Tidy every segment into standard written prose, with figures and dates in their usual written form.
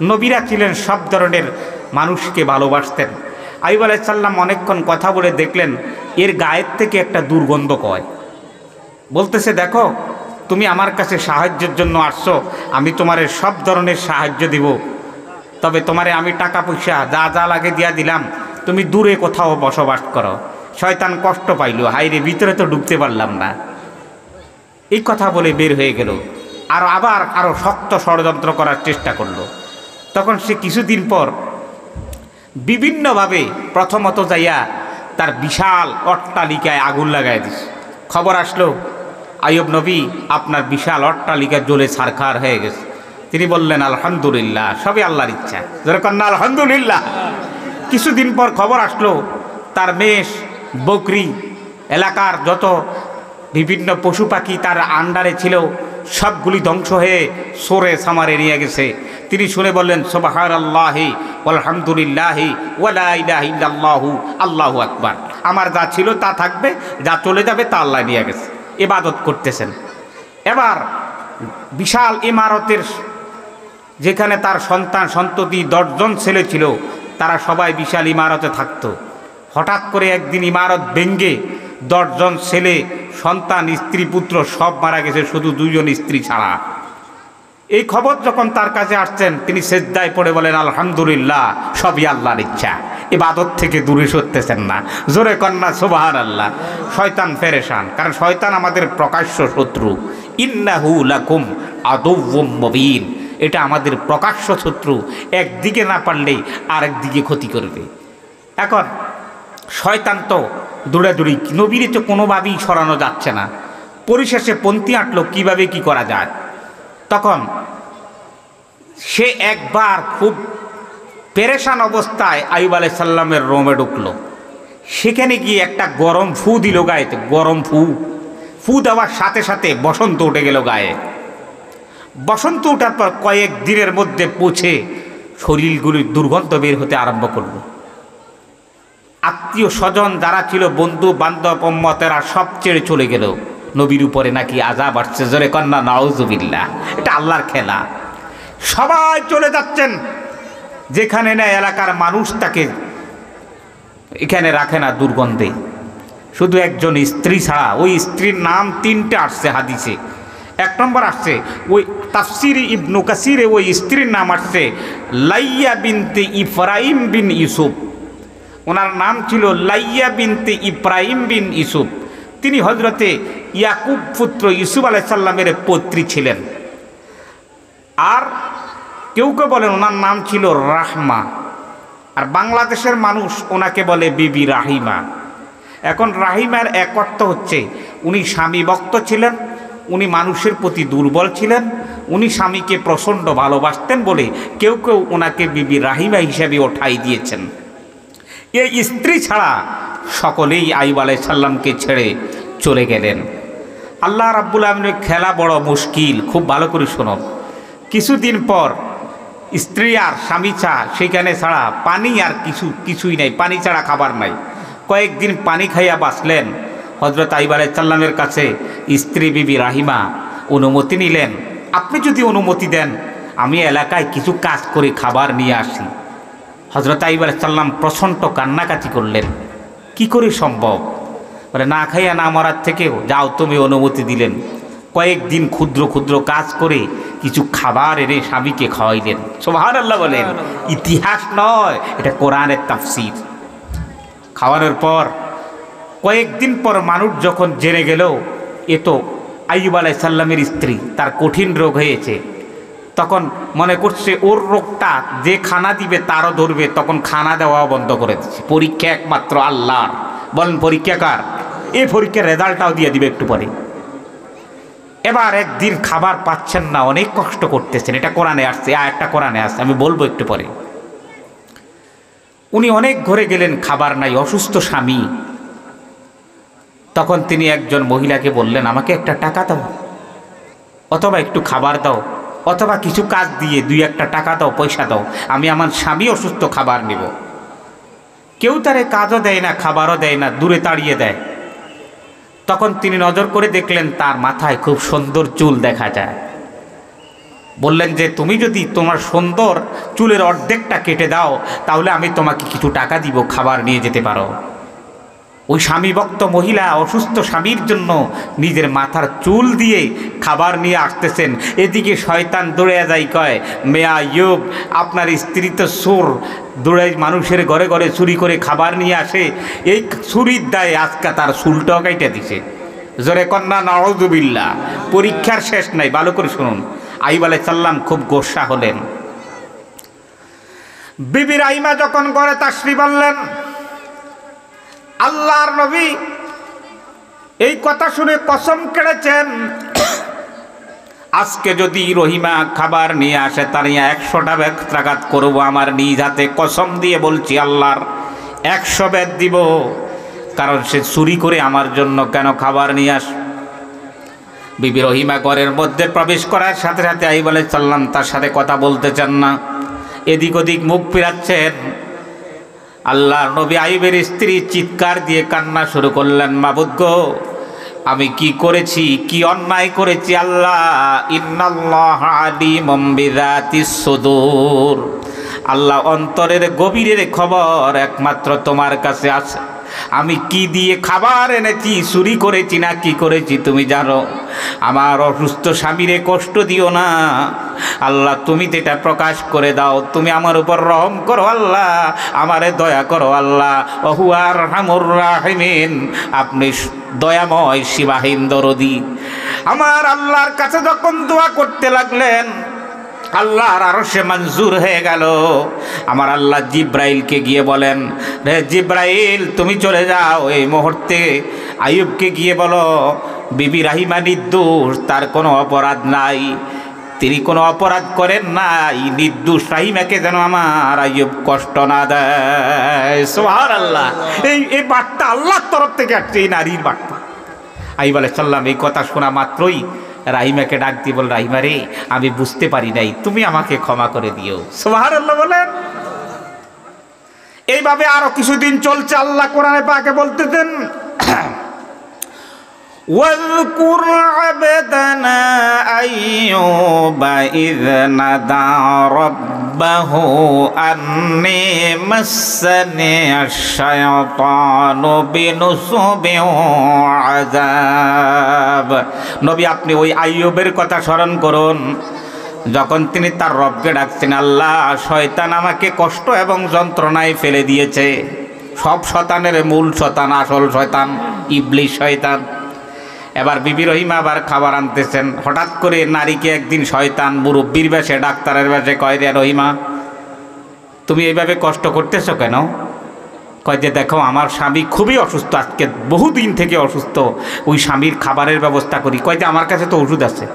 নবীরা ছিলেন সব ধরনের মানুষকে ভালোবাসতেন। আইয়ুব আলাইহিস সালাম অনেকক্ষণ কথা বলে দেখলেন এর গায়ের থেকে একটা দুর্গন্ধ কয়। বলতেছে, দেখো তুমি আমার কাছে সাহায্যের জন্য আসছো, আমি তোমারে সব ধরনের সাহায্য দিব, তবে তোমারে আমি টাকা পয়সা যা যা লাগে দিয়া দিলাম, তুমি দূরে কোথাও বসবাস করো। শয়তান কষ্ট পাইল, হাইরে ভিতরে তো ঢুকতে পারলাম না। এই কথা বলে বের হয়ে গেল, আবার আরো শক্ত ষড়যন্ত্র করার চেষ্টা করলো। তখন সে কিছুদিন পর বিভিন্নভাবে প্রথমত যাইয়া তার বিশাল অট্টালিকায় আগুন লাগাই দিস। খবর আসলো আইয়ুব নবী আপনার বিশাল অট্টালিকা জ্বলে ছারখার হয়ে গেছে। তিনি বললেন আলহামদুলিল্লাহ, সবই আল্লাহর ইচ্ছা। যেরকম না আলহামদুলিল্লাহ। কিছুদিন পর খবর আসলো তার মেষ, বকরি, এলাকার যত বিভিন্ন পশু পাখি তার আন্ডারে ছিল সবগুলি ধ্বংস হয়ে সরে সামারে নিয়ে গেছে। তিনি শুনে বললেন সুবহানাল্লাহি আলহামদুলিল্লাহি ওয়ালা ইলাহা ইল্লাল্লাহু আল্লাহু আকবার। আমার যা ছিল তা থাকবে, যা চলে যাবে তা আল্লাহ নিয়ে গেছে। ইবাদত করতেছেন। এবার বিশাল ইমারতের যেখানে তার সন্তান সন্ততি 10 জন ছেলে ছিল, তারা সবাই বিশাল ইমারতে থাকতো। হঠাৎ করে একদিন ইমারত ভেঙ্গে 10 জন ছেলে সন্তান স্ত্রী পুত্র সব মারা গেছে, শুধু 2 জন স্ত্রী ছাড়া। এই খবর যখন তার কাছে আসছেন তিনি সেজদায় পড়ে বলেন আলহামদুলিল্লাহ, সবই আল্লাহর ইচ্ছা। ইবাদত থেকে দূরে সরতেছেন না। জোরে কন্যা সুবহানাল্লাহ। শয়তান পেরেশান, কারণ শয়তান আমাদের প্রকাশ্য শত্রু। ইন্নাহু লাকুম আদুউম মুবিন, এটা আমাদের প্রকাশ্য শত্রু। একদিকে না পারলেই আরেক দিকে ক্ষতি করবে। এখন শয়তান তো দৌড়াদৌড়ি, নবীর তো কোনোভাবেই সরানো যাচ্ছে না। পরিশেষে পন্থী আঁটলো কীভাবে কি করা যায়। তখন সে একবার খুব পেরেশান অবস্থায় আইয়ুব আলাইহিস সালামের রোমে ঢুকলো। সেখানে গিয়ে একটা গরম ফু দিল গায়েতে। গরম ফু দেওয়ার সাথে সাথে বসন্ত উঠে গেল গায়ে। বসন্ত ওঠার পর কয়েক দিনের মধ্যে পৌঁছে শরীরগুলির দুর্গন্ধ বের হতে আরম্ভ করলো। আত্মীয় স্বজন যারা ছিল, বন্ধু বান্ধব উম্মতেরা সব ছেড়ে চলে গেল। নবীর উপরে নাকি আযাব আসছে। জোরে কন্যা নাউযুবিল্লাহ। এটা আল্লাহর খেলা। সবাই চলে যাচ্ছেন, যেখানে নেয় এলাকার মানুষ তাকে এখানে রাখে না দুর্গন্ধে। শুধু একজন স্ত্রী ছাড়া, ওই স্ত্রীর নাম 3টে আসছে হাদিসে। 1 নম্বর আসছে ওই তাফসির ইবনু কাসিরে, ওই স্ত্রীর নাম আসছে লাইয়া বিনতে ইব্রাহিম বিন ইউসুফ। ওনার নাম ছিল লাইয়া বিনতে ইব্রাহিম বিন ইউসুফ। তিনি হযরতে ইয়াকুব পুত্র ইউসুফ আলাইহিস সালামের পৌত্রী ছিলেন। আর কেউ কেউ বলেন ওনার নাম ছিল রাহমা, আর বাংলাদেশের মানুষ ওনাকে বলে বিবি রাহিমা। এখন রাহিমার এক অর্থ হচ্ছে উনি স্বামী ভক্ত ছিলেন, উনি মানুষের প্রতি দুর্বল ছিলেন, উনি স্বামীকে প্রচণ্ড ভালোবাসতেন বলে কেউ কেউ ওনাকে বিবি রাহিমা হিসেবে ওঠাই দিয়েছেন। এই স্ত্রী ছাড়া সকলেই আইয়ুব আলাইহিস সালামকে ছেড়ে চলে গেলেন। আল্লাহ রাব্বুল আলামিনের খেলা বড় মুশকিল, খুব ভালো করে শোনো। কিছুদিন পর স্ত্রী আর স্বামী সেখানে ছাড়া পানি আর কিছুই নাই, পানি ছাড়া খাবার নাই। কয়েকদিন পানি খাইয়া বাঁচলেন। হযরত আইয়ুব আলাইহিস সালামের কাছে স্ত্রী বিবি রাহিমা অনুমতি নিলেন, আপনি যদি অনুমতি দেন আমি এলাকায় কিছু কাজ করে খাবার নিয়ে আসি। হযরত আইয়ুব আলাইহিস সালাম প্রচণ্ড কান্নাকাটি করলেন। কি করে সম্ভব? বলে না খাইয়া না মরার থেকেও যাও, তুমি অনুমতি দিলেন। কয়েকদিন ক্ষুদ্র ক্ষুদ্র কাজ করে কিছু খাবার এনে স্বামীকে খাওয়াইলেন। সুবহানাল্লাহ বলেন। ইতিহাস নয়, এটা কোরআনের তাফসীর। খাওয়ানোর পর কয়েকদিন পর মানুষ যখন জেনে গেল এ তো আইয়ুব আলাইহিস সালামের স্ত্রী, তার কঠিন রোগ হয়েছে, তখন মনে করছে ওর রোগটা যে খানা দিবে তারও ধরবে, তখন খানা দেওয়া বন্ধ করে দিচ্ছে। পরীক্ষা একমাত্র আল্লাহর। বলেন পরীক্ষা কার? এই পরীক্ষার রেজাল্টটাও দিয়ে দিবে একটু পরে। এবার একদিন খাবার পাচ্ছেন না, অনেক কষ্ট করতেছেন। এটা কোরআনে আসছে, একটা কোরআনে আসছে, আমি বলবো একটু পরে। উনি অনেক ঘরে গেলেন, খাবার নাই, অসুস্থ স্বামী। তখন তিনি একজন মহিলাকে বললেন আমাকে একটা টাকা দাও, অথবা একটু খাবার দাও, অথবা কিছু কাজ দিয়ে 2-1 টাকা দাও, পয়সা দাও, আমি আমার স্বামী অসুস্থ, খাবার নেব। কেউ তারে কাজও দেয় না, খাবারও দেয় না, দূরে তাড়িয়ে দেয়। তখন তিনি নজর করে দেখলেন তার মাথায় খুব সুন্দর চুল দেখা যায়। বললেন যে তুমি যদি তোমার সুন্দর চুলের অর্ধেকটা কেটে দাও তাহলে আমি তোমাকে কিছু টাকা দিব, খাবার নিয়ে যেতে পারো। ওই স্বামীভক্ত মহিলা অসুস্থ স্বামীর জন্য নিজের মাথার চুল দিয়ে খাবার নিয়ে আসতেছেন। এদিকে শয়তান দৌড়ে যায়, কয় মেয়া আইয়ুব আপনার স্ত্রী তো চোর, দৌড়ে মানুষের ঘরে ঘরে চুরি করে খাবার নিয়ে আসে, এই চুরির দায়ে আজকে তার চুলটাও কাইটা দিছে। জোরে কন্যা নাউযুবিল্লাহ। পরীক্ষার শেষ নাই, ভালো করে শুনুন। আইয়ুব আলাইহিস সালাম খুব গোসা হলেন। বিবি রাহিমা যখন ঘরে তাশরিফ আনলেন, আল্লাহর নবী এই কথা শুনে কসম কেড়েছেন, আজকে যদি রহিমা খাবার নিয়ে আসে তার 100টা বেত্রাঘাত করবো। আমার নিজ হাতে কসম দিয়ে বলছি, আল্লাহর 100 বেত দিব, কারণ সে চুরি করে আমার জন্য কেন খাবার নিয়ে আস। বিবি রহিমা ঘরের মধ্যে প্রবেশ করার সাথে সাথে আইয়ুব আলাইহিস সালাম তার সাথে কথা বলতে চান না, এদিক ওদিক মুখ ফিরাচ্ছেন। আল্লাহর নবী আইয়ুবের স্ত্রী চিৎকার দিয়ে কান্না শুরু করলেন, মাবুদ গো, আমি কি করেছি, কি অন্যায় করেছি আল্লাহ? ইন্নাল্লাহা আলিমুম বিযাতিস সুদূর, আল্লাহ অন্তরের গভীরের খবর একমাত্র তোমার কাছে আছে। আমি কি দিয়ে খাবার এনেছি, চুরি করেছি না কি করেছি তুমি জানো। আমার অসুস্থ স্বামীরে কষ্ট দিও না আল্লাহ, তুমি তো এটা প্রকাশ করে দাও। তুমি আমার উপর রহম করো আল্লাহ, আমারে দয়া করো আল্লাহ। ওহুয়া আরহামুর রাহিমিন, আপনি দয়াময় সীমাহীন দরদি। আমার আল্লাহর কাছে যখন দোয়া করতে লাগলেন, আল্লাহর আরশে মঞ্জুর হয়ে গেল। আমার আল্লাহ জিব্রাইলকে গিয়ে বলেন, রে জিব্রাইল তুমি চলে যাও, এই মুহূর্তে আইয়ুবকে গিয়ে বলো বিবি রাহিমা নির্দোষ, তার কোনো অপরাধ নাই, তিনি কোনো অপরাধ করেন নাই, নির্দোষ রাহিমাকে যেন আমার আইয়ুব কষ্ট না দেয়। সুবহানাল্লাহ। এই বার্তা আল্লাহর তরফ থেকে আসছে, এই নারীর বার্তা। আইয়ুব আলাইহিস সালাম এই কথা শোনা মাত্রই রাহিমাকে ডাক দিয়ে বল, রাহিমা রে, আমি বুঝতে পারি নাই, তুমি আমাকে ক্ষমা করে দিও। সুবহানাল্লাহ বলেন। এইভাবে আরো কিছুদিন চলছে। আল্লাহ কোরআনে পাকে বলতেছেন, ওয়াযকুর আবদানা আইয়ুবা ইয নাদা রাব্বাহু আন্নী মাসসানি আশ-শায়াতানু বিনুসবিন ওয়া আযাব। নবী আপনি ওই আইয়ুবের কথা স্মরণ করুন, যখন তিনি তার রবকে ডাকছেন, আল্লাহ শয়তান আমাকে কষ্ট এবং যন্ত্রণায় ফেলে দিয়েছে। সব শয়তানের মূল শয়তান, আসল শয়তান ইবলিস শয়তান। এবার বিবি রহিমা আবার খাবার আনতেছেন, হঠাৎ করে নারীকে একদিন শয়তান মুরব্বীর বেশে, ডাক্তারের বেশে কয়, রে রহিমা তুমি এইভাবে কষ্ট করতেছো কেন? কয় যে দেখো আমার স্বামী খুবই অসুস্থ, আজকে বহুদিন থেকে অসুস্থ, ওই স্বামীর খাবারের ব্যবস্থা করি। কয় যে আমার কাছে তো ওষুধ আছে,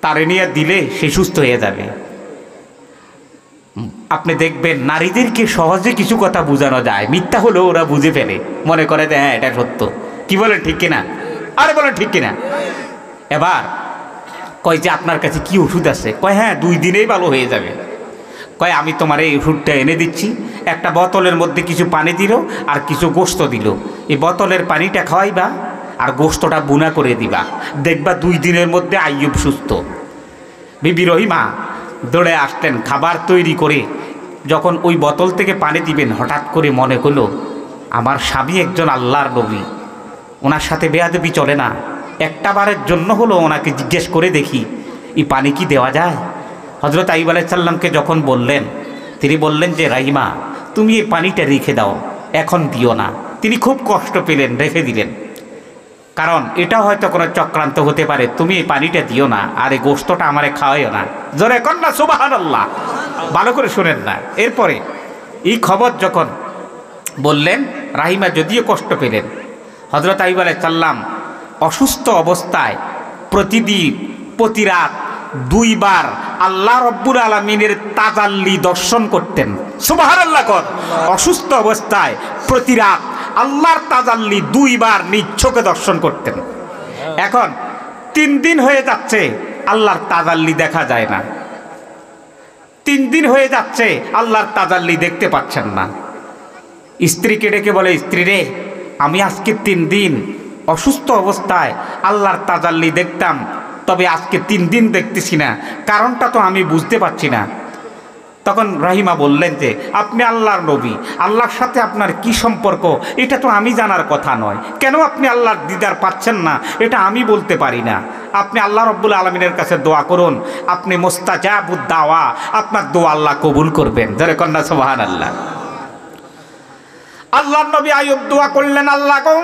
তারে নিয়ে দিলে সে সুস্থ হয়ে যাবে। আপনি দেখবেন নারীদেরকে সহজে কিছু কথা বোঝানো যায়, মিথ্যা হলেও ওরা বুঝে ফেলে, মনে করে যে হ্যাঁ এটা সত্য। কি বলেন ঠিক কিনা? আরে বলেন ঠিক কিনা? এবার কয় যে আপনার কাছে কি ওষুধ আছে? কয় হ্যাঁ 2 দিনেই ভালো হয়ে যাবে। কয় আমি তোমার এই ওষুধটা এনে দিচ্ছি, একটা বোতলের মধ্যে কিছু পানি দিল আর কিছু গোশত দিল, এই বোতলের পানিটা খাওয়াইবা আর গোশতটা বুনা করে দিবা, দেখবা 2 দিনের মধ্যে আইয়ুব সুস্থ। বিবি রহিমা দৌড়ে আসতেন খাবার তৈরি করে, যখন ওই বোতল থেকে পানি দিবেন হঠাৎ করে মনে হলো আমার স্বামী একজন আল্লাহর নবী, ওনার সাথে বেয়াদবি চলে না, একটা বারের জন্য হলো ওনাকে জিজ্ঞেস করে দেখি এই পানি কি দেওয়া যায়। হযরত আইয়ুব আলাইহিস সালামকে যখন বললেন, তিনি বললেন যে রাহিমা তুমি এই পানিটা রেখে দাও, এখন দিও না। তিনি খুব কষ্ট পেলেন, রেখে দিলেন, কারণ এটা হয়তো কোনো চক্রান্ত হতে পারে, তুমি এই পানিটা দিও না, আর এই গোশতটা আমারে খাওয়াইও না। জোরে কন্যা সুবহানাল্লাহ, ভালো করে শোনেন না। এরপরে এই খবর যখন বললেন, রাহিমা যদিও কষ্ট পেলেন, হযরত আইয়ুব আলাইহিস সালাম অসুস্থ অবস্থায় প্রতিদিন প্রতি রাত 2 বার আল্লাহ রব্বুল আলামিনের তাজাল্লি দর্শন করতেন। সুবহানাল্লাহ কর। অসুস্থ অবস্থায় প্রতি রাত আল্লাহর তাজাল্লি 2 বার নিজ চোখে দর্শন করতেন। এখন 3 দিন হয়ে যাচ্ছে আল্লাহর তাজাল্লি দেখা যায় না, 3 দিন হয়ে যাচ্ছে আল্লাহর তাজাল্লি দেখতে পাচ্ছেন না। স্ত্রীকে ডেকে বলে, স্ত্রী রে, আমি আজকে 3 দিন অসুস্থ অবস্থায় আল্লাহর তাজাল্লি দেখতাম, তবে আজকে 3 দিন দেখতেছি না, কারণটা তো আমি বুঝতে পারছি না। তখন রাহিমা বললেন যে আপনি আল্লাহর নবী, আল্লাহর সাথে আপনার কি সম্পর্ক এটা তো আমি জানার কথা নয়, কেন আপনি আল্লাহর দিদার পাচ্ছেন না এটা আমি বলতে পারি না। আপনি আল্লাহ রব্বুল আলমিনের কাছে দোয়া করুন, আপনি মুস্তাজাবুদ দাওয়া, আপনার দোয়া আল্লাহ কবুল করবেন। যারা কন্যা সুবহানাল্লাহ। আল্লাহর নবী আইয়ুব দোয়া করলেন, আল্লাহ গো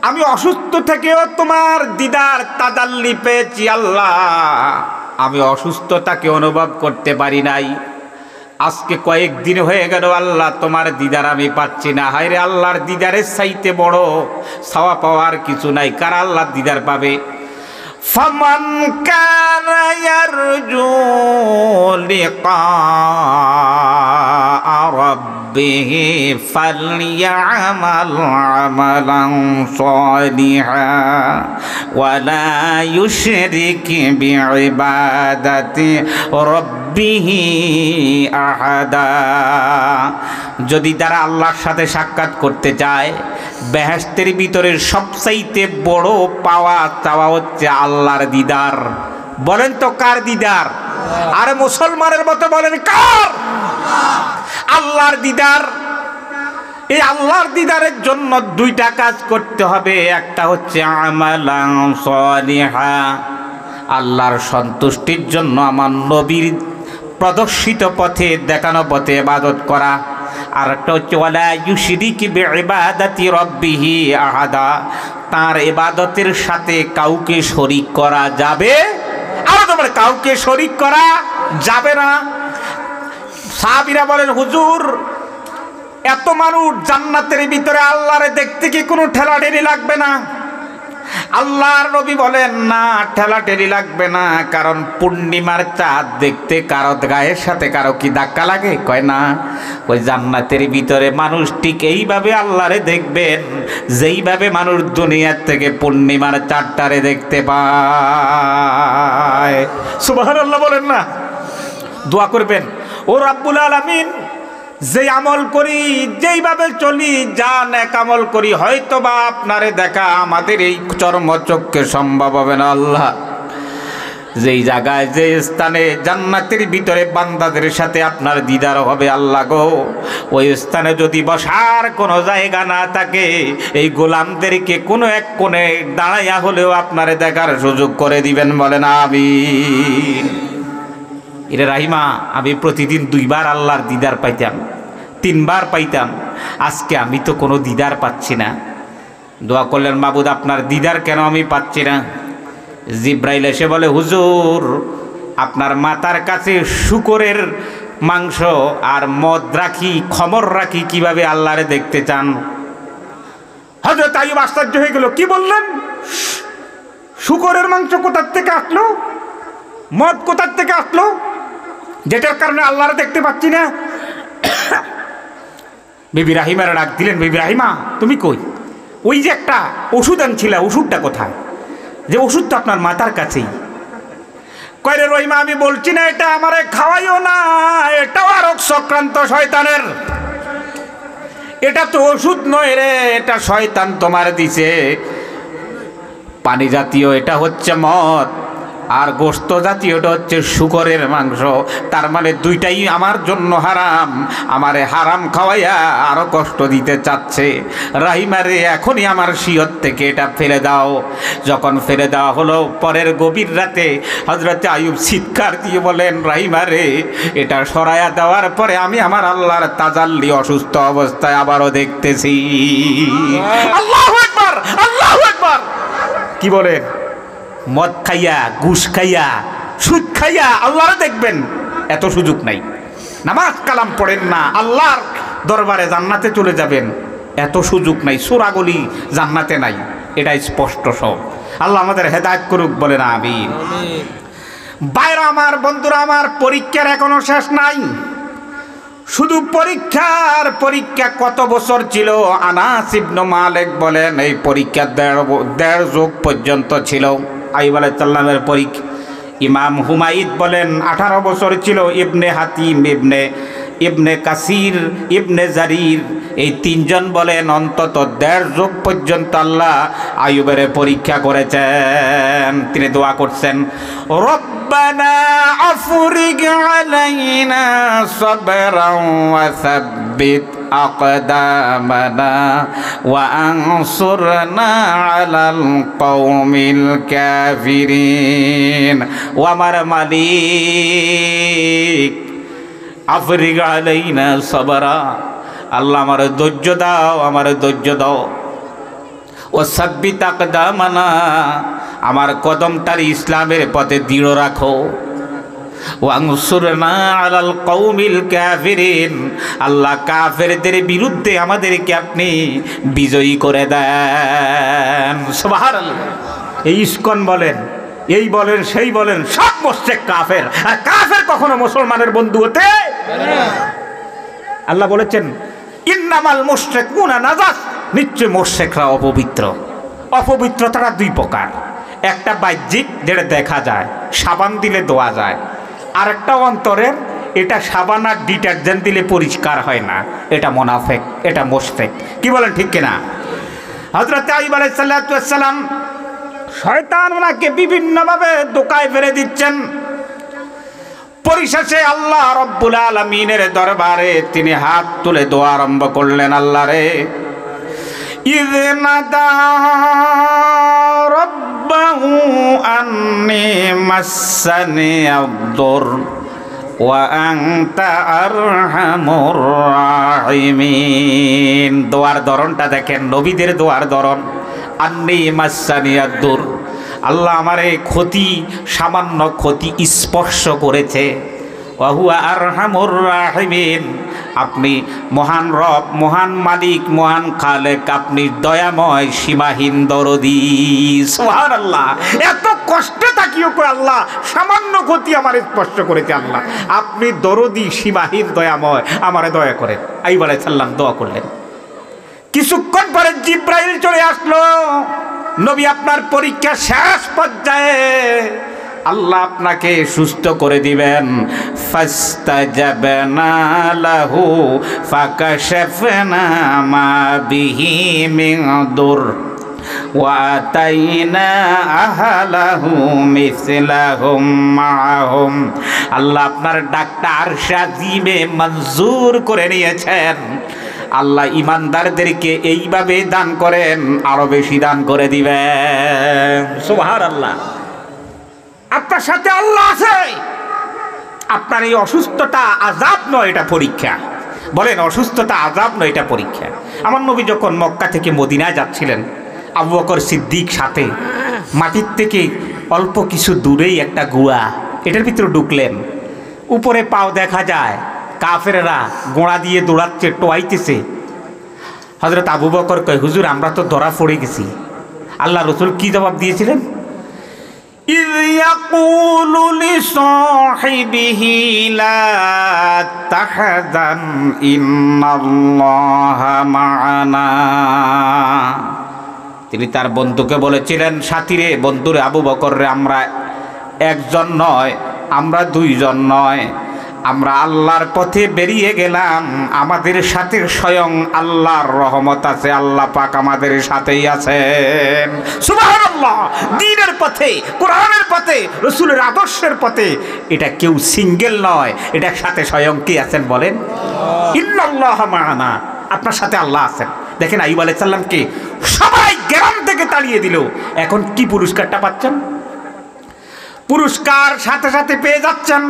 আমি অসুস্থ থেকেও তোমার দিদার তাজাল্লি পেয়েছি আল্লাহ, আমি অসুস্থতাকে অনুভব করতে পারি নাই, আজকে কয়েকদিন হয়ে গেল আল্লাহ তোমার দিদার আমি পাচ্ছি না। হায়রে আল্লাহর দিদারের চাইতে বড় ছাওয়া পাওয়ার কিছু নাই। কারা আল্লাহর দিদার পাবে? ফামান কানা ইয়ারজু লিকা রাব্বিহি ফালইয়ামাল আমালান সালিহা ওয়ালা ইউশরিক বিইবাদাতি রাব্বিহি আহাদা। যদি তারা আল্লাহর সাথে সাক্ষাৎ করতে চায়, বেহেশতের ভিতরের সবচাইতে বড় পাওয়া চাওয়া হচ্ছে আল্লাহর দিদার। বলেন তো কার দিদার? আরে মুসলমানের মতো বলেন কার? আল্লাহর দিদার। এই আল্লাহর দিদারের জন্য 2টা কাজ করতে হবে। একটা হচ্ছে আমালান সালিহা, আল্লাহর সন্তুষ্টির জন্য আমার নবীর প্রদর্শিত পথে দেখানো পথে ইবাদত করা। আর একটা হচ্ছে ওয়ালা ইউশরিক বিইবাদাতি রাব্বিহি আহাদা, তার ইবাদতের সাথে কাউকে শরীক করা যাবে আর তোমার কাউকে শরীক করা যাবে না। সাহাবীরা বলেন হুজুর এত মানুষ জান্নাতের ভিতরে আল্লাহরে দেখতে কি কোনো ঠেলাঠেলি লাগবে না? আল্লাহর নবী বলেন না, ঠেলাঠেলি লাগবে না, কারণ পূর্ণিমার চাঁদ দেখতে কারো গায়ের সাথে কারো কি ধাক্কা লাগে? কয় না। ওই জান্নাতের ভিতরে মানুষ ঠিক এইভাবে আল্লাহরে দেখবেন যেইভাবে মানুষ দুনিয়ার থেকে পূর্ণিমার চাঁদটারে দেখতে পায়। সুবহানাল্লাহ বলেন না। দোয়া করবেন, ও রাব্বুল আলামিন যে আমল করি, যেইভাবে চলি, যা নেক আমল করি, হয়তো বা আপনারে দেখা আমাদের এই চর্মচক্ষে সম্ভব হবে না আল্লাহ। যেই জায়গায় যে স্থানে জান্নাতের ভিতরে বান্দাদের সাথে আপনার দিদার হবে আল্লাহ গো, ওই স্থানে যদি বসার কোনো জায়গা না থাকে, এই গোলামদেরকে কোনো এক কোণে দাঁড়াইয়া হলেও আপনারে দেখার সুযোগ করে দিবেন। বলেন আমিন। এরে রাহিমা, আমি প্রতিদিন 2 বার আল্লাহর দিদার পাইতাম, 3 বার পাইতাম, আজকে আমি তো কোনো দিদার পাচ্ছি না। দোয়া করলেন, মাবুদ আপনার দিদার কেন আমি পাচ্ছি না? জিব্রাইল এসে বলে, হুজুর আপনার মাথার কাছে শূকরের মাংস আর মদ রাখি, খমর রাখি, কিভাবে আল্লাহরে দেখতে চান? হযরত আইয়ুব আশ্চর্য হয়ে গেল, কি বললেন? শূকরের মাংস কোথার থেকে আসলো? মদ কোথার থেকে আসলো যেটার কারণে আল্লাহরে দেখতে পাচ্ছি না? বিবি রাহিমার ডাক দিলেন, বিবি রাহিমা তুমি কই? ওই যে একটা ওষুধ আনছিলা, ওষুধটা কোথায়? যে ওষুধ তো আপনার মাথার কাছেই। কয় রে রহিমা, আমি বলছি না এটা আমারে খাওয়াইও না, এটাও আরক চক্রান্ত শয়তানের। এটা তো ওষুধ নয় রে, এটা শয়তান তোমার দিছে। পানি জাতীয় এটা হচ্ছে মদ, আর গোশত জাতীয়টা হচ্ছে শূকরের মাংস। তার মানে 2টাই আমার জন্য হারাম। আমারে হারাম খাওয়াইয়া আরো কষ্ট দিতে চাচ্ছে। রাহিমারে এখনই আমার শিয়র থেকে এটা ফেলে দাও। যখন ফেলে দেওয়া হলো, পরের গভীর রাতে হযরত আইয়ুব চিৎকার দিয়ে বলেন, রাহিমারে এটা সরাইয়া দেওয়ার পরে আমি আমার আল্লাহর তাজাল্লি অসুস্থ অবস্থায় আবারও দেখতেছি। আল্লাহু আকবার, আল্লাহু আকবার। কি বলেন? মদ খাইয়া, ঘুষ খাইয়া, সুদ খাইয়া আল্লাহরে দেখবেন, এত সুযোগ নাই। নামাজ কালাম পড়েন না, আল্লাহর দরবারে জান্নাতে চলে যাবেন, এত সুযোগ নাই। সূরাগুলি জান্নাতে নাই, এটা স্পষ্ট সব। আল্লাহ আমাদের হেদায়েত করুক, বলেন আমিন। ভাইরা আমার, বন্ধুরা আমার, পরীক্ষার এখনো শেষ নাই। শুধু পরীক্ষার পরীক্ষা কত বছর ছিল? আনাস ইবনে মালিক বলেন এই পরীক্ষা 1.5 যুগ পর্যন্ত ছিল। আইয়ুব আলাইহিস সালামের পরীক্ষা। ইমাম হুমায়িদ বলেন 18 বছর ছিল। ইবনে হাতিম ইবনে ইবনে কাসির, ইবনে জারির, এই তিনজন বলেন অন্তত 1.5 যুগ পর্যন্ত আল্লাহ আইয়ুবের পরীক্ষা করেছেন। তিনি দোয়া করছেন, রব্বানা আফরিগ আলাইনা সাবরান ওয়া সাব্বিত আকদামানা ওয়া আনসুরনা আলাল কওমিল কাফিরিন। ও আমার মালিক, আফরিগ আলাইনা সাবরা, আল্লাহ আমার ধৈর্য দাও, আমার ধৈর্য দাও। ও সাব্বিত আকদামানা, আমার কদমটার ইসলামের পথে দৃঢ় রাখো। ওয়ানসুরনা আলাল কওমিল কাফিরিন, আল্লাহ কাফেরদের বিরুদ্ধে আমাদেরকে আপনি বিজয়ী করে দেন। সুবহানাল্লাহ। এই ইসকন বলেন, এই বলেন, সেই বলেন, সব মুশরিক কাফের। আর কাফের কখনো মুসলমানের বন্ধু হতে পারে না। আল্লাহ বলেছেন, ইন্নামাল মুশরিকুনা নাজাস, নিশ্চয় মুশরিকরা অপবিত্র। অপবিত্রতাটা 2 প্রকার, একটা বাহ্যিক, যেটা দেখা যায়, সাবান দিলে ধোয়া যায়, আর একটা অন্তরের, এটা সাবান আর ডিটারজেন্ট দিলে পরিষ্কার হয় না, এটা মুনাফিক, এটা মুশরিক। কি বলেন, ঠিক কিনা? হযরত আইয়ুব আলাইহিস সালাম, শয়তান ওনাকে বিভিন্নভাবে ধোঁকায় ফেলে দিচ্ছেন। পরিশেষে আল্লাহ রব্বুল আলামিনের দরবারে তিনি হাত তুলে দোয়া আরম্ভ করলেন, আল্লাহ রে, ইযনাদা রাব্বাহু আন্নী মাসসানি আদ-দুর ওয়া আনতা আরহামুর রাহিমিন। দোয়ার ধরনটা দেখেন, নবীদের দোয়ার ধরন। আন্নী মাসসানি আদ-দুর, আল্লাহ আমারে ক্ষতি, সামান্য ক্ষতি স্পর্শ করেছে। ওয়া হুয়া আরহামুর রাহিমিন, আপনি মহান রব, মহান মালিক, মহান খালেক, আপনি দয়াময়, সীমাহীন দরদি। সুবহানাল্লাহ। এত কষ্টে থাকিও কই আল্লাহ সামান্য ক্ষতি আমার স্পর্শ করেছে, আল্লাহ আপনি দরদি, সীমাহীন, দয়াময়, আমারে দয়া করেন। আইয়ুব আলাইহিস সালাম দোয়া করলেন। কিছুক্ষণ পরে জিব্রাইল চলে আসলো। নবী, আপনার পরীক্ষা শেষ পর্যায়ে, আল্লাহ আপনাকে সুস্থ করে দিবেন। ফাস্তাজাবনা লাহু ফাকাশাফনা মা বিহি মিন দুর ওয়া আতাইনা আহলাহু মিসলাহুম মাআহুম। আল্লাহ আপনার ডাকটা আরশে আজিমে মঞ্জুর করে নিয়েছেন। আল্লাহ ইমানদারদেরকে এইভাবে দান করেন, আরো বেশি দান করে দিবেন। সুবহানাল্লাহ। আপনার সাথে আল্লাহ আছে। আপনার এই অসুস্থতা আযাব নয়, এটা পরীক্ষা। বলেন, অসুস্থতা আযাব নয়, এটা পরীক্ষা। আমার নবী যখন মক্কা থেকে মদিনায় যাচ্ছিলেন, আবু বকর সিদ্দিক সাথে, মাটির থেকে অল্প কিছু দূরেই একটা গুহা, এটার ভিতরে ঢুকলেন। উপরে পাও দেখা যায়, কাফেররা গোড়া দিয়ে দৌড়াচ্ছে, টোয়াইতেছে। হযরত আবু বকর কয়, হুজুর আমরা তো ধরা পড়ে গেছি। আল্লাহ রাসূল কি জবাব দিয়েছিলেন? ইয ইয়াকুলু লিসাহিবিহি লা তাহজান ইন্নাল্লাহা মা'ানা। তিনি তার বন্ধুকে বলেছিলেন, সাথীরে, বন্ধুরে, আবু বকর রে, আমরা একজন নয়, আমরা 2 জন নয়, আমরা আল্লাহর পথে বেরিয়ে গেলাম, আমাদের সাথে স্বয়ং আল্লাহর রহমত আছে, আল্লাহ পাক আমাদের সাথেই আছেন। সুবহানাল্লাহ। দ্বীনের পথে, কোরআনের পথে, রাসূলের আদর্শের পথে, এটা কেউ সিঙ্গেল নয়, এটার সাথে স্বয়ং কে আছেন বলেন? ইন্নাল্লাহা মা'ানা, আপনার সাথে আল্লাহ আছেন। দেখেন, আইয়ুব আলাইহিস সালামকে সবাই গ্রাম থেকে তাড়িয়ে দিল, এখন কি পুরস্কারটা পাচ্ছেন? পুরস্কার সাথে সাথে পেয়ে যাচ্ছেন।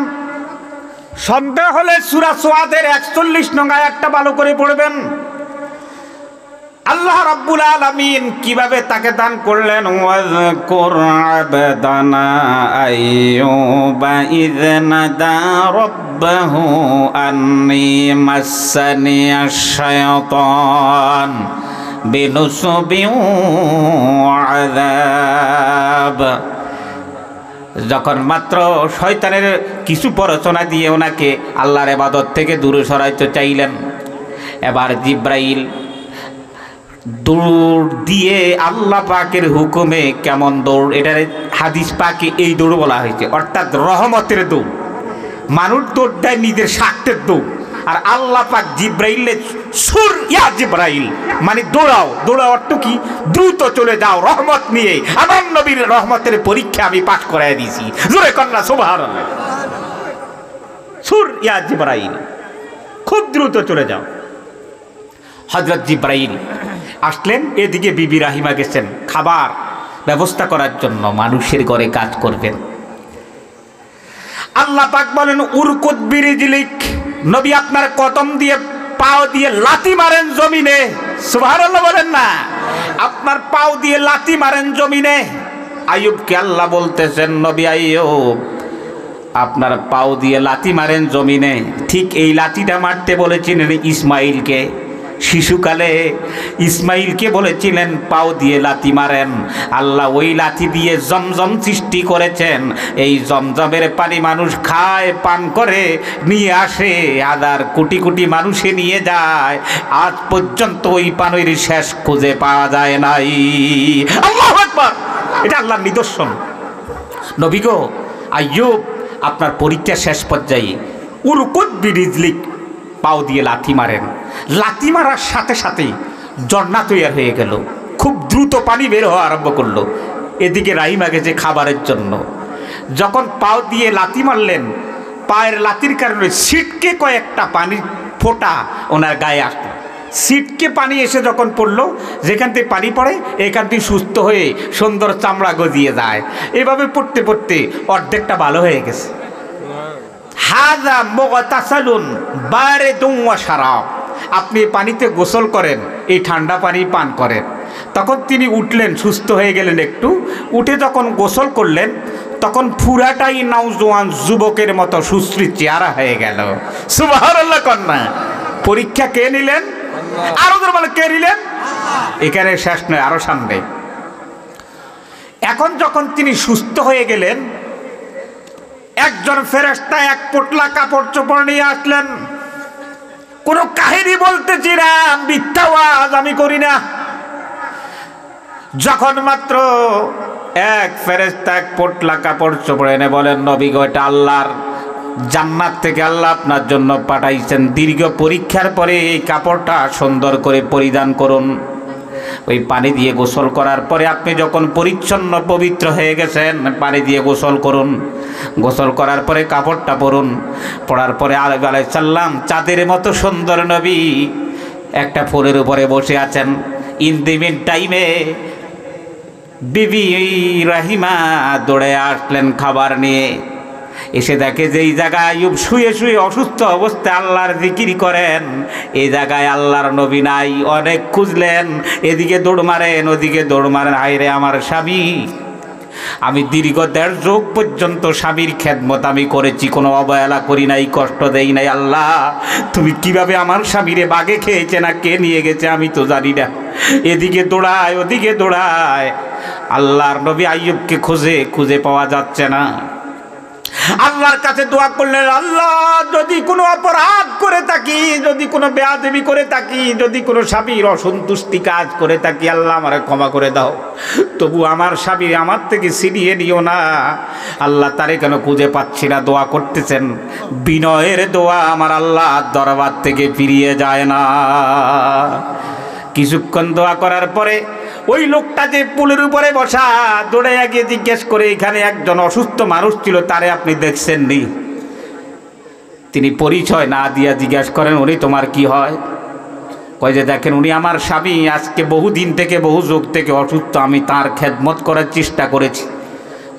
সন্দেহ হলে সূরা সুআদের 41 নং আয়াতটা ভালো করে পড়বেন। আল্লাহ রাব্বুল আলামিন কিভাবে তাকে দান করলেন। ওয়াযকুর আবদানা আইয়ুবা ইয নাদা রাব্বাহু আন্নী মাসসানিয়াশ শায়াতান বিনুসবিন ওয়া আযাব। যখন মাত্র শয়তানের কিছু প্ররোচনা দিয়ে ওনাকে আল্লাহর ইবাদত থেকে দূরে সরাইতে চাইলেন, এবার জিব্রাইল দৌড় দিয়ে আল্লাহ পাকের হুকুমে, কেমন দৌড়, এটার হাদিস পাকে এই দৌড় বলা হয়েছে, অর্থাৎ রহমতের দৌড়। মানুষ দৌড় দেয় নিজের স্বার্থের দৌড়, আর আল্লাহ পাক জিব্রাইলে সুর ইয়া জিব্রাইল মানে দৌড়াও, দৌড়াও অর্থ কি? দ্রুত চলে যাও রহমত নিয়ে, আমার নবীর রহমতের পরীক্ষা আমি পাস করাই দিয়েছি। জোরে কন্যা সুবহানাল্লাহ। সুর ইয়া জিব্রাইল, খুব দ্রুত চলে যাও। হযরত জিব্রাইল আসলেন, এদিকে বিবি রাহিমা গেছেন খাবার ব্যবস্থা করার জন্য, মানুষের ঘরে কাজ করবেন। আল্লাহ পাক বলেন উরকুদ বিরিজলিক, নবী আপনার কদম দিয়ে পাও দিয়ে লাথি মারেন জমিনে। সুবহানাল্লাহ বলেন না, আপনার পাও দিয়ে লাথি মারেন জমিনে। আইয়ুবকে আল্লাহ বলতেছেন নবী আইয়ুব আপনার পাও দিয়ে লাথি মারেন জমিনে। ঠিক এই লাথিটা মারতে বলেছিলেন ইসমাইলকে, শিশুকালে ইসমাইলকে বলেছিলেন পাও দিয়ে লাথি মারেন। আল্লাহ ওই লাথি দিয়ে জমজম সৃষ্টি করেছেন। এই জমজমের পানি মানুষ খায়, পান করে, নিয়ে আসে, হাজার কোটি কোটি মানুষে নিয়ে যায়, আজ পর্যন্ত ওই পানির শেষ খুঁজে পাওয়া যায় নাই। আল্লাহু আকবার, এটা আল্লাহর নিদর্শন। নবী গো আইয়ুব আপনার পরীক্ষা শেষ পর্যায়ে, উরকুদ বিরিজলিক, পাও দিয়ে লাথি মারেন। লাথি মারার সাথে সাথে ঝর্ণা তৈরি হয়ে গেল, খুব দ্রুত পানি বের হওয়া আরম্ভ করলো। এদিকে রাহিমা গেছে খাবারের জন্য। যখন পাও দিয়ে লাথি মারলেন, পায়ের লাথির কারণে ছিটকে কয়েকটা পানির ফোঁটা ওনার গায়ে আসলো। ছিটকে পানি এসে যখন পড়লো, যেখান থেকে পানি পড়ে এখান থেকে সুস্থ হয়ে সুন্দর চামড়া গজিয়ে যায়। এভাবে পড়তে পড়তে অর্ধেকটা ভালো হয়ে গেছে। হাযা মুগতাসালুন বারিদুন ওয়া শারাব, আপনি পানিতে গোসল করেন, এই ঠান্ডা পানি পান করেন। তখন তিনি উঠলেন, সুস্থ হয়ে গেলেন একটু। উঠে যখন গোসল করলেন, তখন পুরাটাই নওজোয়ান যুবকের মতো সুশ্রী চেহারা হয়ে গেল। সুবহানাল্লাহ কন্যা। পরীক্ষা কে নিলেন? আরো মানে কে নিলেন? এখানে শেষ নয়, আরো সামনে। এখন যখন তিনি সুস্থ হয়ে গেলেন, একজন ফেরেশতা এক পোটলা কাপড় চোপড় নিয়ে আসলেন। কোন কাহিনী বলতেছি না, মিথ্যা ওয়াজ আমি করি না। যখন মাত্র এক ফেরেশতা এক পোটলা কাপড় চোপড় এনে বলেন নবী গো এটা আল্লাহর জান্নাত থেকে আল্লাহ আপনার জন্য পাঠাইছেন, দীর্ঘ পরীক্ষার পরে এই কাপড়টা সুন্দর করে পরিধান করুন। ওই পানি দিয়ে গোসল করার পরে আপনি যখন পরিচ্ছন্ন পবিত্র হয়ে গেছেন, পানি দিয়ে গোসল করুন। গোসল করার পরে কাপড়টা পরুন। পরার পরে আলাইহিস সাল্লাম চাঁদের মতো সুন্দর নবী একটা ফুলের উপরে বসে আছেন। ইন দি মিন টাইমে বিবি রাহিমা দৌড়ে আসলেন খাবার নিয়ে। এসে দেখে যে এই জায়গায় আইয়ুব শুয়ে শুয়ে অসুস্থ অবস্থায় আল্লাহর জিকির করেন, এই জায়গায় আল্লাহর নবী নাই। অনেক খুঁজলেন, এদিকে দৌড় মারেন, ওদিকে দৌড় মারেন। হায়রে আমার স্বামী, আমি দীর্ঘ 1.5 যুগ পর্যন্ত স্বামীর খেদমত আমি করেছি, কোনো অবহেলা করি নাই, কষ্ট দেই নাই। আল্লাহ তুমি কিভাবে আমার স্বামীরে বাগে খেয়েছে না কে নিয়ে গেছে আমি তো জানি না। এদিকে দৌড়ায়, ওদিকে দৌড়ায়, আল্লাহর নবী আইয়ুবকে খুঁজে খুঁজে পাওয়া যাচ্ছে না। আল্লাহর কাছে দোয়া করলেন, আল্লাহ যদি কোনো অপরাধ করে থাকি, যদি কোনো বেয়াদবি করে থাকি, যদি কোনো স্বামীর অসন্তুষ্টি কাজ করে থাকি, আল্লাহ আমারে ক্ষমা করে দাও। তবু আমার স্বামী আমার থেকে ছিনিয়ে নিও না। আল্লাহ তারে কেন খুঁজে পাচ্ছি না। দোয়া করতেছেন, বিনয়ের দোয়া আমার আল্লাহ দরবার থেকে ফিরিয়ে যায় না। কিছুক্ষণ দোয়া করার পরে ওই লোকটা যে পুলের উপরে বসা দৌড়ে গিয়ে জিজ্ঞেস করে এখানে একজন অসুস্থ মানুষ ছিল, তারে আপনি দেখছেন নি? তিনি পরিচয় না দিয়া জিজ্ঞেস করেন উনি তোমার কি হয়? কয় যে দেখেন উনি আমার স্বামী, আজকে বহুদিন থেকে বহু যুগ থেকে অসুস্থ, আমি তার খেদমত করার চেষ্টা করেছি,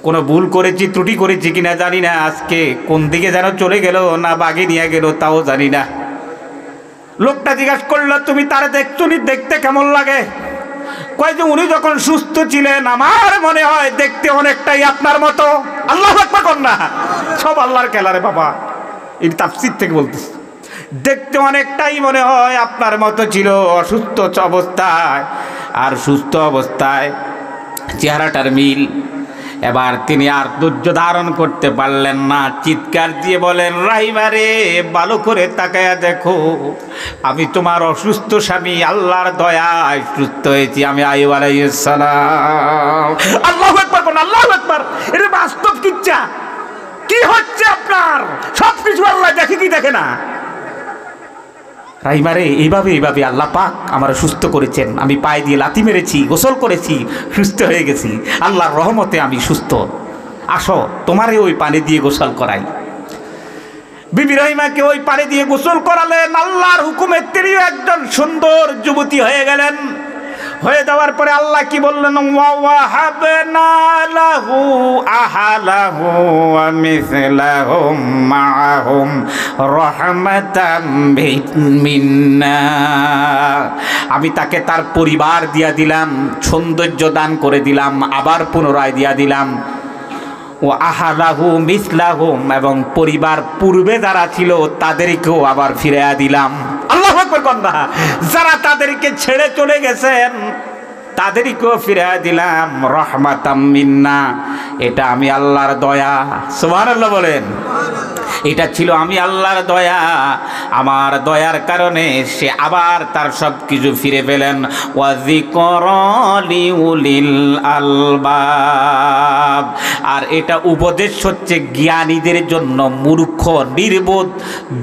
কোনো ভুল করেছি ত্রুটি করেছি কিনা জানি না, আজকে কোন দিকে যেন চলে গেল না বাগে নিয়ে গেল তাও জানি না। লোকটা জিজ্ঞাসা করলো তুমি তারে দেখছো নি? দেখতে কেমন লাগে? কয় যে উনি যখন সুস্থ ছিলেন আমার মনে হয় দেখতে অনেকটাই আপনার মতো। আল্লাহু আকবার কর না, সব আল্লাহর খেলা রে বাবা। এই তাফসীর থেকে বলতেছি, দেখতে অনেকটাই মনে হয় আপনার মতো ছিল অসুস্থ অবস্থায় আর সুস্থ অবস্থায়, চেহারাটার মিল। এবার তিনি আর ধৈর্য ধারণ করতে পারলেন না, চিৎকার দিয়ে বলেন রাহিমা রে, ভালো করে তাকায়া দেখো, আমি তোমার অসুস্থ স্বামী আল্লাহর দয়ায় সুস্থ হয়েছি, আমি আইয়ুব আলাইহিস সালাম। আল্লাহু আকবার বলেন, আল্লাহু আকবার। এটা বাস্তব কিচ্ছা। কি হচ্ছে আপনার? সব কিছু আল্লাহ দেখে কি দেখে না? রাইমারে এইভাবে আল্লাহ পাক আমার সুস্থ করেছেন, আমি পায়ে দিয়ে লাথি মেরেছি, গোসল করেছি, সুস্থ হয়ে গেছি, আল্লাহর রহমতে আমি সুস্থ, আসো তোমারে ওই পানি দিয়ে গোসল করাই। বিবি রহিমাকে ওই পানি দিয়ে গোসল করালেন। আল্লাহর হুকুমে তিনিও একজন সুন্দর যুবতী হয়ে গেলেন। হয়ে যাওয়ার পরে আল্লাহ কি বললেন, ওয়াহাবনা লাহু আহলাহু ওয়া মিসলাহুম মাআহুম রাহমাতাম মিন্না। আমি তাকে তার পরিবার দিয়া দিলাম, সৌন্দর্য দান করে দিলাম, আবার পুনরায় দিয়া দিলাম। ও আহালাহু মিসলাহুম, এবং পরিবার পূর্বে যারা ছিল তাদেরকেও আবার ফিরিয়ে দিলাম। আল্লাহু আকবার কন্যা, যারা তাদেরকে ছেড়ে চলে গেছেন তাদেরকেও ফিরিয়ে দিলাম। রহমাতাম মিন্না, এটা আমি আল্লাহর দয়া। সুবহানাল্লাহ বলেন। এটা ছিল আমি আল্লাহর দয়া, আমার দয়ার কারণে সে আবার তার সব কিছু ফিরে পেলেন। ওয়া যিকরা লিউলিল আলবাব, আর এটা উপদেশ হচ্ছে জ্ঞানীদের জন্য। মূর্খ, নির্বোধ,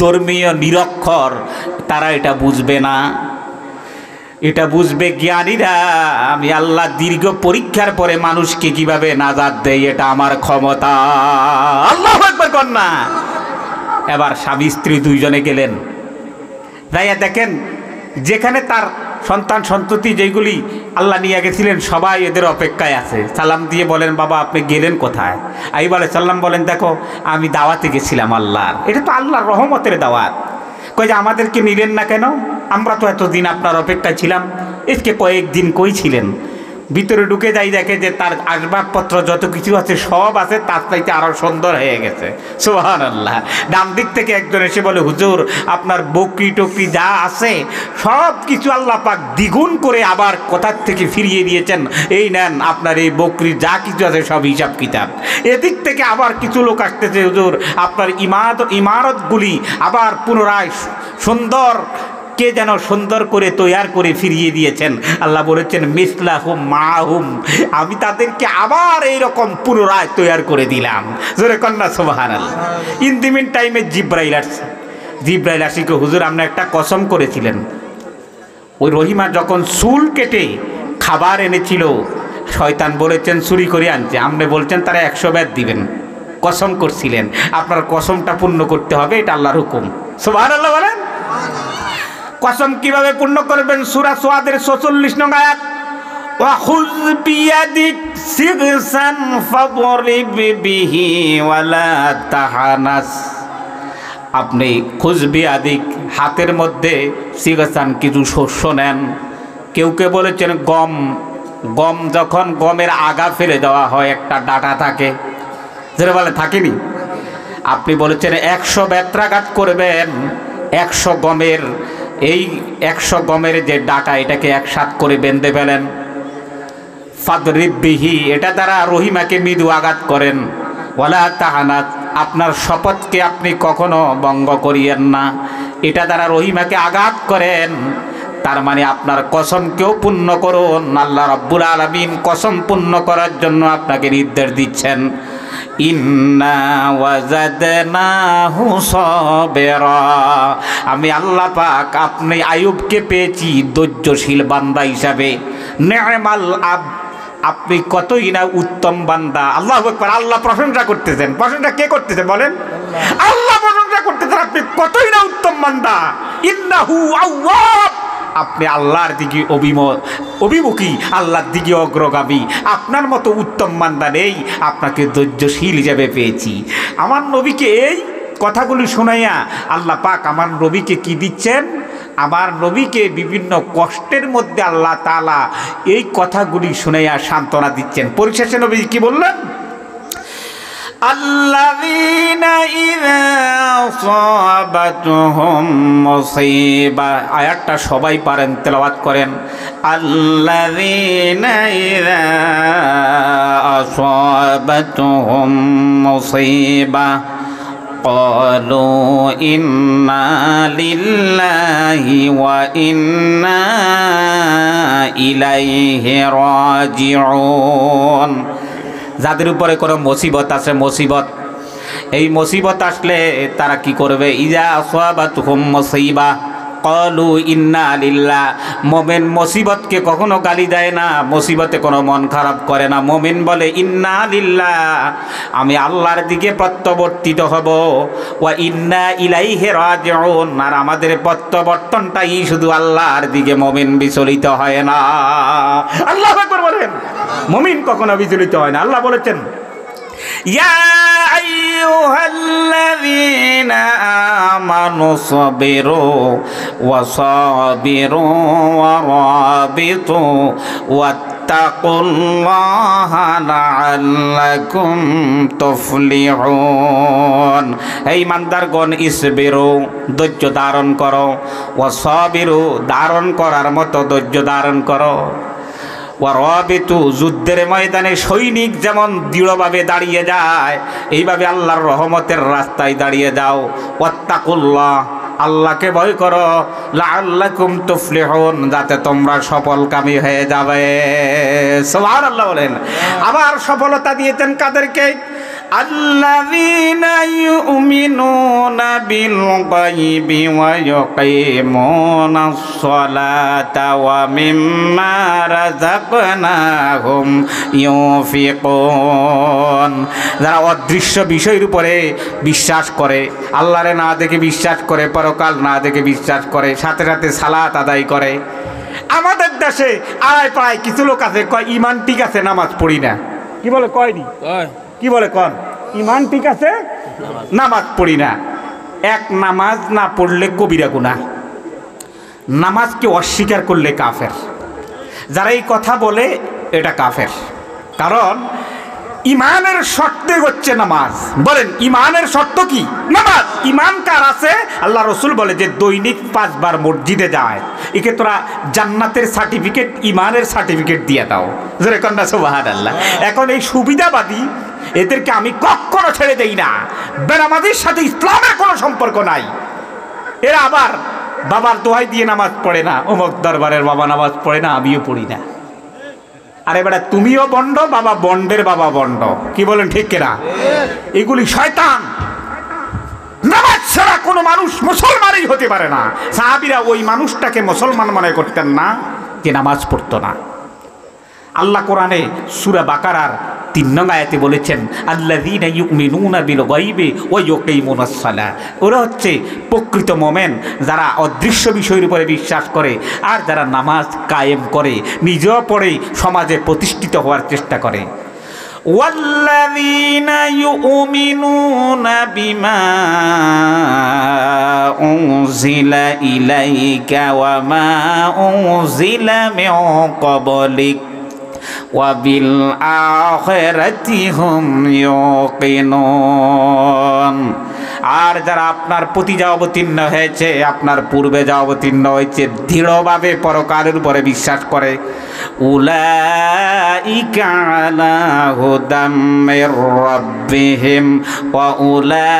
ধর্মীয় নিরক্ষর তারা এটা বুঝবে না, এটা বুঝবে জ্ঞানীরা। আমি আল্লাহ দীর্ঘ পরীক্ষার পরে মানুষকে কিভাবে নাজাত দেয়, এটা আমার ক্ষমতা। আল্লাহু আকবার কন্যা। এবার স্বামী স্ত্রী দুইজনে গেলেন, যাইয়া দেখেন যেখানে তার সন্তান সন্ততি যেগুলি আল্লাহ নিয়ে গেছিলেন সবাই এদের অপেক্ষায় আছে। সালাম দিয়ে বলেন, বাবা আপনি গেলেন কোথায়? আইব আলাইহিস সালাম বলেন, দেখো আমি দাওয়াতে গেছিলাম আল্লাহর। এটা তো আল্লাহর রহমতের দাওয়াত। কই যে আমাদেরকে নিলেন না কেন? আমরা তো এতদিন আপনার অপেক্ষায় ছিলাম। এসকে কয়েকদিন কই ছিলেন? ভিতরে ঢুকে যাই, দেখে যে তার আসবাবপত্র যত কিছু আছে সব আছে, তার চাইতে আরো সুন্দর হয়ে গেছে। সুবহানাল্লাহ। ডান দিক থেকে একজন এসে বলে, হুজুর আপনার বকরি টকরি যা আছে সব কিছু আল্লাহ পাক দ্বিগুণ করে আবার কোথার থেকে ফিরিয়ে দিয়েছেন, এই নেন আপনার এই বকরি যা কিছু আছে সব হিসাব কিতাব। এদিক থেকে আবার কিছু লোক আসতেছে, হুজুর আপনার ইমারতগুলি আবার পুনরায় সুন্দর কে যেন সুন্দর করে তৈয়ার করে ফিরিয়ে দিয়েছেন। আল্লাহ বলেছেন মিসলাহুম মাহুম, আমি তাদেরকে আবার এইরকম পুনরায় তৈয়ার করে দিলাম। জোরে কন্যা সুবহানাল্লাহ। ইন দি মিন টাইমে জিব্রাইল আসছে। জিব্রাইল আসিকে, হুজুর আপনি একটা কসম করেছিলেন, ওই রহিমা যখন চুল কেটে খাবার এনেছিল শয়তান বলেছেন চুরি করে আনছে, আপনি বলছেন তারা 100 বেত দিবেন, কসম করছিলেন, আপনার কসমটা পূর্ণ করতে হবে, এটা আল্লাহর হুকুম। সুবহানাল্লাহ বলেন। কসম কিভাবে পূর্ণ করবেন? সূরা সুয়াদের 46 নং আয়াত, ওয়া খুয বিয়াদিক সিগসান ফাদরিব বিহি ওয়ালা তাহানাস। আপনি খুয বিয়াদিক, হাতের মধ্যে সিগসান কিছু শস্য নেন। কেউ কেউ বলেছেন গম। গম যখন গমের আগা ফেলে দেওয়া হয় একটা ডাটা থাকে, যেটা বলে থাকেনি, আপনি বলেছেন 100 বেত্রাঘাত করবেন। 100 গমের, এই 100 গমের যে ডাটা এটাকে একসাথ করে বেঁধে ফেলেন। ফাদরিব বিহি, এটা দ্বারা রহিমাকে মৃদু আঘাত করেন। ওয়ালা তাহানাত, আপনার শপথকে আপনি কখনো ভঙ্গ করিয়েন না, এটা দ্বারা রহিমাকে আঘাত করেন। তার মানে আপনার কসমকেও পূর্ণ করুন। আল্লাহ রাব্বুল আলামিন কসম পূর্ণ করার জন্য আপনাকে নির্দেশ দিচ্ছেন। ইন্না ওয়াজাদনাহু সাবিরা, আমি আল্লাহ পাক আপনি আইয়ুবকে পেয়েছি ধৈর্যশীল বান্দা হিসাবে। নি'মাল আব, আপনি কতই না উত্তম বান্দা। আল্লাহু আকবার। আল্লাহ প্রশংসা করতেছেন। প্রশংসা কে করতেছেন বলেন? আল্লাহ প্রশংসা করতেছেন, আপনি কতই না উত্তম বান্দা। ইন্নাহু আওয়াব, আপনি আল্লাহর দিকে অভিমুখী, আল্লাহর দিকে অগ্রগামী। আপনার মতো উত্তম বান্দা নেই, আপনাকে ধৈর্যশীল হিসেবে পেয়েছি। আমার নবীকে এই কথাগুলি শোনাইয়া আল্লাহ পাক আমার নবীকে কি দিচ্ছেন? আমার নবীকে বিভিন্ন কষ্টের মধ্যে আল্লাহ তাআলা এই কথাগুলি শুনাইয়া সান্ত্বনা দিচ্ছেন। পরিশেষে নবী কি বললেন? আল্লাযীনা ইযা আসাবাতুহুম মুসিবা, আয়াতটা সবাই পারেন, তেলাওয়াত করেন। আল্লাযীনা ইযা আসাবাতুহুম মুসিবা ক্বালু ইন্না লিল্লাহি ওয়া ইন্না ইলাইহি রাজিউন। যাদের উপরে কোনো মুসিবত আছে, মুসিবত, এই মুসিবত আসলে তারা কি করবে? ইজা আসাবাতুহুম মুসিবা ক্বালু ইন্না লিল্লাহ। মুমিন মুসিবতকে কখনো গালি দেয় না, মুসিবতে কোনো মন খারাপ করে না। মুমিন বলে ইন্না লিল্লাহ, আমি আল্লাহর দিকে প্রত্যাবর্তিত হব, ওয়া ইন্না ইলাইহি রাজিউন, আর আমাদের প্রত্যাবর্তনটাই শুধু আল্লাহর দিকে। মুমিন বিচলিত হয় না। আল্লাহু আকবার বলেন। মুমিন কখনো বিচলিত হয় না। আল্লাহ বলেছেন ইয়া আইয়ুহাল্লাযীনা আমানু সাবিরু ওয়া সাবিরু ওয়া রাবিতু ওয়াত্তাকুল্লাহা লাআল্লাকুম তুফলিহুন। হে ঈমানদারগণ, ইসবিরু, ধৈর্য ধারণ করো, ওয়া সাবিরু, ধারণ করার মতো ধৈর্য ধারণ করো, ওয়ারাবিতু, যুদ্ধের ময়দানে সৈনিক যেমন দৃঢ়ভাবে দাঁড়িয়ে যায়, এইভাবে আল্লাহর রহমতের রাস্তায় দাঁড়িয়ে যাও। ওয়াত্তাকুল্লাহ, আল্লাহকে ভয় করো, লাআল্লাকুম তুফলিহুন, যাতে তোমরা সফলকামী হয়ে যাবে। সুবহানাল্লাহ বলেন। আবার সফলতা দিয়েছেন কাদেরকে? আল্লাযীনা ইউমিনুনা বিল গায়বি ওয়া ইউকিমুনাস সালাতা ওয়া মিম্মা রাযাকনাহুম ইউনফিকুন। যারা অদৃশ্য বিষয়ের উপরে বিশ্বাস করে, আল্লাহরে না দেখে বিশ্বাস করে, পরকাল না দেখে বিশ্বাস করে, সাথে সাথে সালাত আদায় করে। আমাদের দেশে আড়াই পাড়ায় কিছু লোক আছে কয় ইমান ঠিক আছে, নামাজ পড়ি না। কি বলে? কয়নি? কি বলে? কন ইমান ঠিক আছে, নামাজ পড়ি না। এক, নামাজ না পড়লে কবিরা গুনাহ, নামাজকে অস্বীকার করলে কাফের। যারা এই কথা বলে এটা কাফের। কারণ ইমানের শর্তে হচ্ছে নামাজ। বলেন ইমানের শর্ত কি? নামাজ। ইমান কার আছে? আল্লাহ রসুল বলে যে দৈনিক 5 বার মসজিদে যায়, একে তোরা জান্নাতের সার্টিফিকেট, ইমানের সার্টিফিকেট দিয়ে দাও। যেরকম না, সুবহানাল্লাহ। এখন এই সুবিধাবাদী এদেরকে আমি কখনো ছেড়ে দেই না। বেনামাজির সাথে ইসলামের কোনো সম্পর্ক নাই। এরা আবার বাবার দোহাই দিয়ে নামাজ পড়ে না, অমুক দরবারের বাবা নামাজ পড়ে না, আমিও পড়ি না। আরে বেটা, তুমিও বন্ড, বাবা বন্ডের বাবা বন্ড। কি বলেন, ঠিক কিনা? এগুলি শয়তান। নামাজ ছাড়া কোনো মানুষ মুসলমানই হতে পারে না। সাহাবীরা ওই মানুষটাকে মুসলমান মনে করতেন না যে নামাজ পড়তো না। আল্লাহ কোরআনে সূরা বাকারার 3 নং আয়াতে বলেছেন আল্লাযীনা ইউমিনুনা বিল গায়বি ওয়া ইউকিমুনাস সালাহ। ওরা হচ্ছে প্রকৃত মুমিন, যারা অদৃশ্য বিষয়ের উপরে বিশ্বাস করে আর যারা নামাজ কায়েম করে, নিজেও পড়ে, সমাজে প্রতিষ্ঠিত হওয়ার চেষ্টা করে। ওয়াল্লাযীনা ইউমিনুনা বিমা উনজিলা ইলাইকা ওয়া মা উনজিলা মিন ক্বাবলিক ওয়াবিল আখিরাতি হুম ইউকিনুন। আর যারা আপনার প্রতি যা অবতীর্ণ হয়েছে, আপনার পূর্বে যা অবতীর্ণ হয়েছে, দৃঢ়ভাবে পরকালের উপরে বিশ্বাস করে, উলাইকা আলা হুদাম মির রাব্বিহিম ওয়া উলা